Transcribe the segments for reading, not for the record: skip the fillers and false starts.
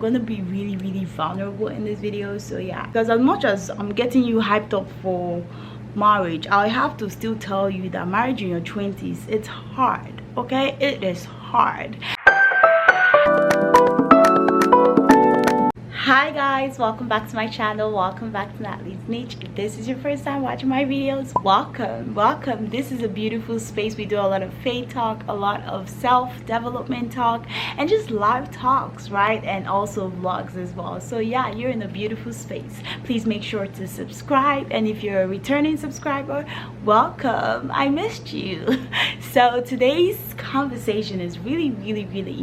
gonna be really vulnerable in this video. So yeah, because as much as I'm getting you hyped up for marriage, I have to still tell you that marriage in your 20s, it's hard. Okay, it is hard. Hi guys, welcome back to my channel. Welcome back to Natalie's Niche. If this is your first time watching my videos, welcome. This is a beautiful space. We do a lot of faith talk, a lot of self-development talk, and just live talks, right? And also vlogs as well. So yeah, you're in a beautiful space. Please make sure to subscribe, and if you're a returning subscriber, welcome. I missed you. So today's conversation is really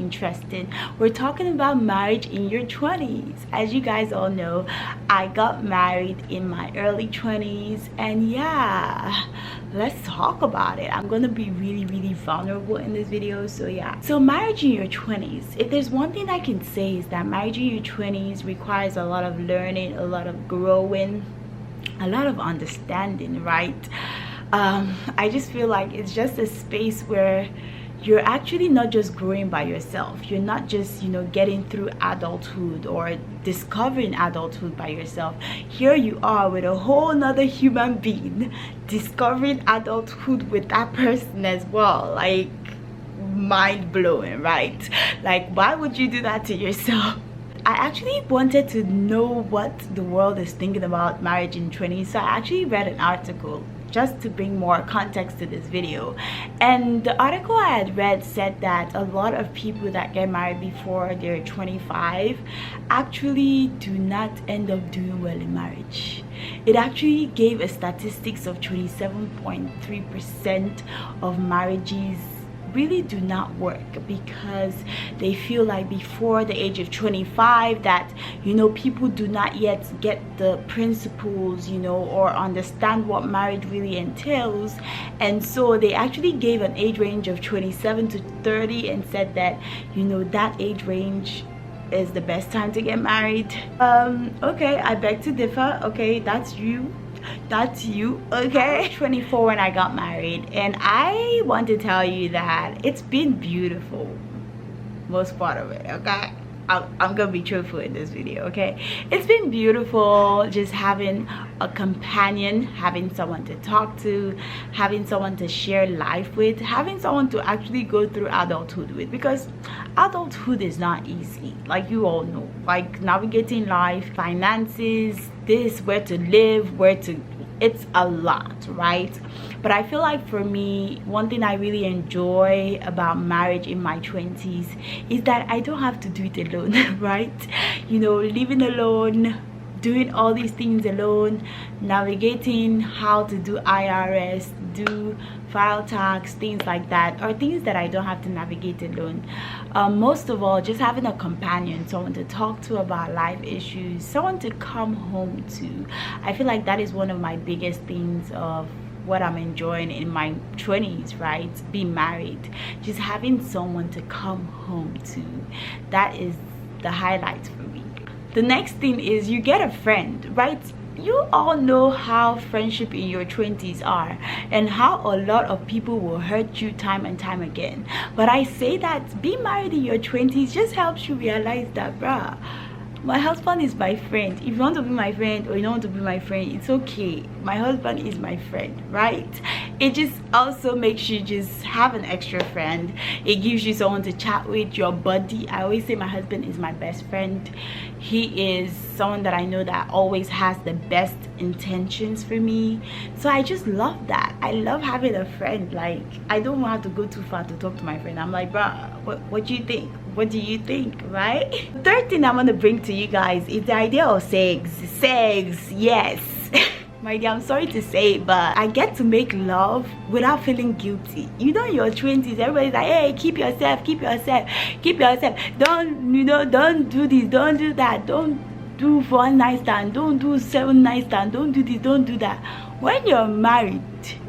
interesting. We're talking about marriage in your 20s. As you guys all know, I got married in my early 20s, and yeah, let's talk about it. I'm gonna be really vulnerable in this video. So yeah, so marriage in your 20s, if there's one thing I can say, is that marriage in your 20s requires a lot of learning, a lot of growing, a lot of understanding, right? I just feel like it's just a space where you're actually not just growing by yourself. You're not just, you know, getting through adulthood or discovering adulthood by yourself. Here you are with a whole nother human being discovering adulthood with that person as well. Like, mind blowing, right? Like, why would you do that to yourself? I actually wanted to know what the world is thinking about marriage in 20s, so I actually read an article just to bring more context to this video. And the article I had read said that a lot of people that get married before they're 25 actually do not end up doing well in marriage. It actually gave a statistics of 27.3% of marriages really do not work because they feel like before the age of 25 that, you know, people do not yet get the principles, you know, or understand what marriage really entails. And so they actually gave an age range of 27 to 30 and said that, you know, that age range is the best time to get married. Okay, I beg to differ. Okay, that's you, okay. 24 when I got married, and I want to tell you that it's been beautiful, most part of it, okay. I'm gonna be truthful in this video, okay. It's been beautiful just having a companion, having someone to talk to, having someone to share life with, having someone to actually go through adulthood with, because adulthood is not easy, like you all know. Like navigating life, finances, this, where to live, it's a lot, right? But I feel like for me, one thing I really enjoy about marriage in my 20s is that I don't have to do it alone, right? You know, living alone, doing all these things alone, navigating how to do IRS, do file tax, things like that, are things that I don't have to navigate alone. Most of all, just having a companion, someone to talk to about life issues, someone to come home to. I feel like that is one of my biggest things of what I'm enjoying in my 20s, right? Being married, just having someone to come home to. That is the highlight for me. The next thing is you get a friend, right? You all know how friendship in your 20s are and how a lot of people will hurt you time and time again. But I say that being married in your 20s just helps you realize that, bruh, my husband is my friend. If you want to be my friend or you don't want to be my friend, it's okay. My husband is my friend, right? It just also makes you just have an extra friend. It gives you someone to chat with, your buddy. I always say my husband is my best friend. He is someone that I know that always has the best intentions for me. So I just love that. I love having a friend. Like, I don't have to go too far to talk to my friend. I'm like, bruh, what do you think? What do you think, right? Third thing I'm gonna bring to you guys is the idea of sex. Yes. My dear, I'm sorry to say, but I get to make love without feeling guilty. You know, in your 20s, everybody's like, hey, keep yourself. Don't, you know, don't do this, don't do that, don't do 1 night stand, don't do 7 night stand, don't do this, don't do that. When you're married,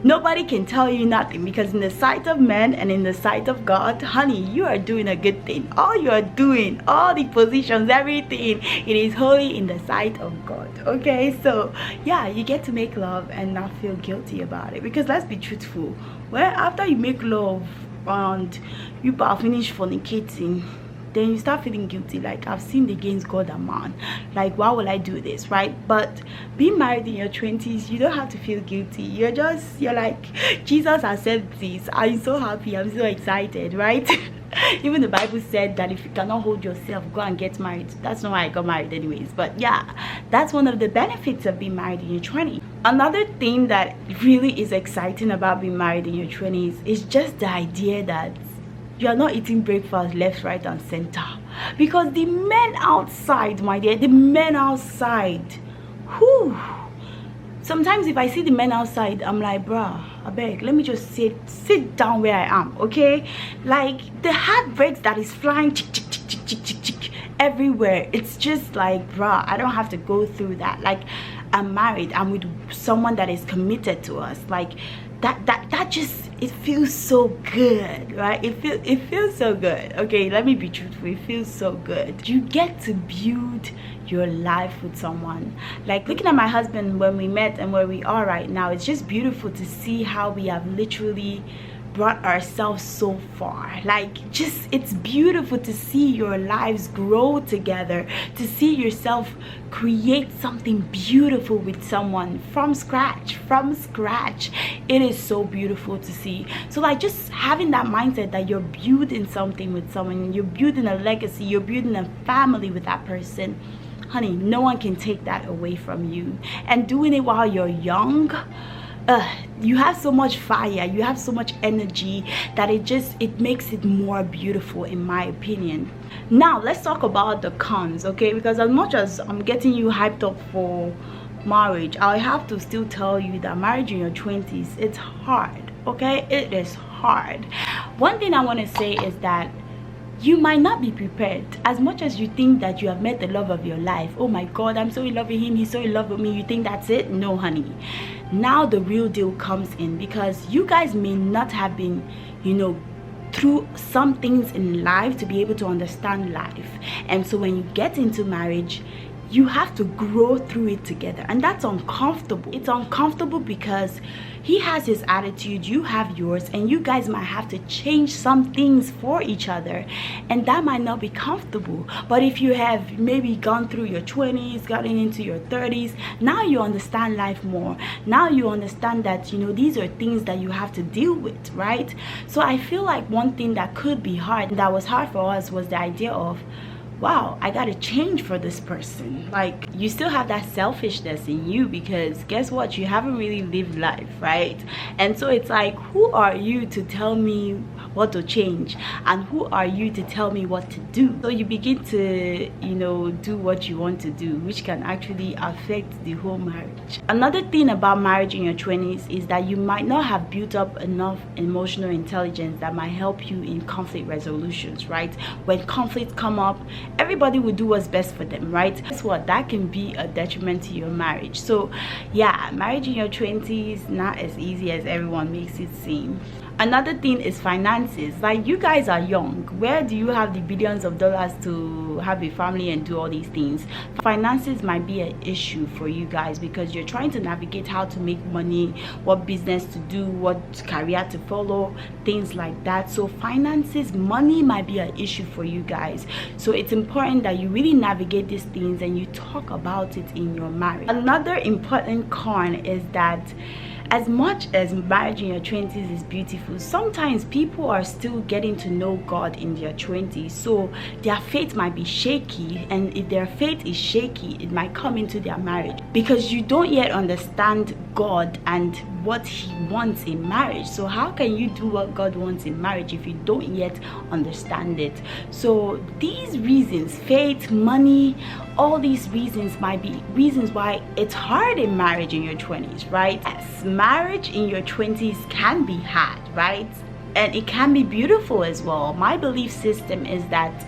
nobody can tell you nothing, because in the sight of men and in the sight of God, honey, you are doing a good thing. All you are doing, all the positions, everything, it is holy in the sight of God. Okay, so yeah, you get to make love and not feel guilty about it, because let's be truthful, well, after you make love and you finish fornicating, then you start feeling guilty, like I've sinned against God and man, like why will I do this, right? But being married in your 20s, you don't have to feel guilty. You're like, Jesus has said this, I'm so happy, I'm so excited, right? Even the Bible said that if you cannot hold yourself, go and get married. That's not why I got married anyways, but yeah, that's one of the benefits of being married in your 20s. Another thing that really is exciting about being married in your 20s is just the idea that you are not eating breakfast left, right and center, because the men outside, my dear, the men outside, whew, sometimes if I see the men outside, I'm like, bruh, I beg, let me just sit down where I am, okay? Like the heartbreaks that is flying everywhere, it's just like, bruh, I don't have to go through that. Like, I'm married, I'm with someone that is committed to us. Like that just, it feels so good, right? It feels so good. Okay, let me be truthful, it feels so good. You get to build your life with someone. Like looking at my husband when we met and where we are right now, it's just beautiful to see how we have literally brought ourselves so far. Like, just, it's beautiful to see your lives grow together, to see yourself create something beautiful with someone from scratch. It is so beautiful to see. So like, just having that mindset that you're building something with someone, you're building a legacy, you're building a family with that person, honey, no one can take that away from you. And doing it while you're young, you have so much fire, you have so much energy that it makes it more beautiful, in my opinion. Now let's talk about the cons, okay? Because as much as I'm getting you hyped up for marriage, I have to still tell you that marriage in your 20s, it's hard, okay? It is hard. One thing I want to say is that you might not be prepared. As much as you think that you have met the love of your life, oh my God, I'm so in love with him, he's so in love with me, you think that's it? No, honey. Now the real deal comes in, because you guys may not have been, through some things in life to be able to understand life. And so when you get into marriage, you have to grow through it together, and that's uncomfortable. It's uncomfortable because he has his attitude, you have yours, and you guys might have to change some things for each other, and that might not be comfortable. But if you have maybe gone through your 20s, gotten into your 30s, now you understand life more. Now you understand that these are things that you have to deal with, right? So I feel like one thing that could be hard, that was hard for us, was the idea of, wow, I gotta change for this person. Like, you still have that selfishness in you, because guess what, you haven't really lived life, right? And so it's like, who are you to tell me what to change, and who are you to tell me what to do? So you begin to do what you want to do, which can actually affect the whole marriage. Another thing about marriage in your 20s is that you might not have built up enough emotional intelligence that might help you in conflict resolutions, right? When conflicts come up, everybody will do what's best for them, right? Guess what, that can be a detriment to your marriage. So yeah, marriage in your 20s, not as easy as everyone makes it seem. Another thing is finances. Like, you guys are young. Where do you have the billions of dollars to have a family and do all these things? Finances might be an issue for you guys, because you're trying to navigate how to make money, what business to do, what career to follow, things like that. So finances, money might be an issue for you guys. So it's important that you really navigate these things and you talk about it in your marriage. Another important con is that as much as marriage in your 20s is beautiful, sometimes people are still getting to know God in their 20s. So their faith might be shaky, and if their faith is shaky, it might come into their marriage, because you don't yet understand God and what he wants in marriage. So how can you do what God wants in marriage if you don't yet understand it? So these reasons, faith, money, all these reasons might be reasons why it's hard in marriage in your 20s, right? Yes, marriage in your 20s can be hard, right? And it can be beautiful as well. My belief system is that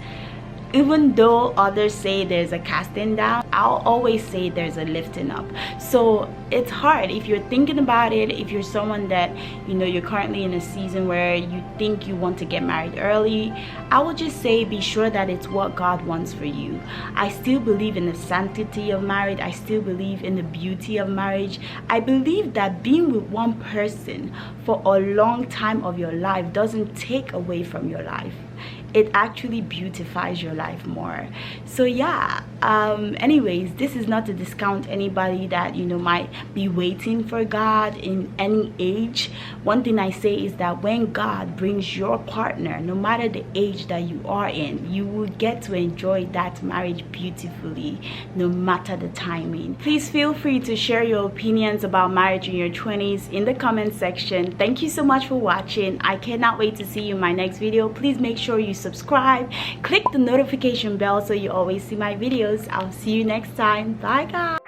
even though others say there's a casting down, I'll always say there's a lifting up. So it's hard if you're thinking about it. If you're someone that you're currently in a season where you think you want to get married early, I would just say be sure that it's what God wants for you. I still believe in the sanctity of marriage. I still believe in the beauty of marriage. I believe that being with one person for a long time of your life doesn't take away from your life. it actually beautifies your life more. So yeah, anyways, this is not to discount anybody that, you know, might be waiting for God in any age. One thing I say is that when God brings your partner, no matter the age that you are in, you will get to enjoy that marriage beautifully, no matter the timing. Please feel free to share your opinions about marriage in your 20s in the comment section. Thank you so much for watching. I cannot wait to see you in my next video. Please make sure you subscribe, click the notification bell so you always see my videos. I'll see you next time. Bye guys.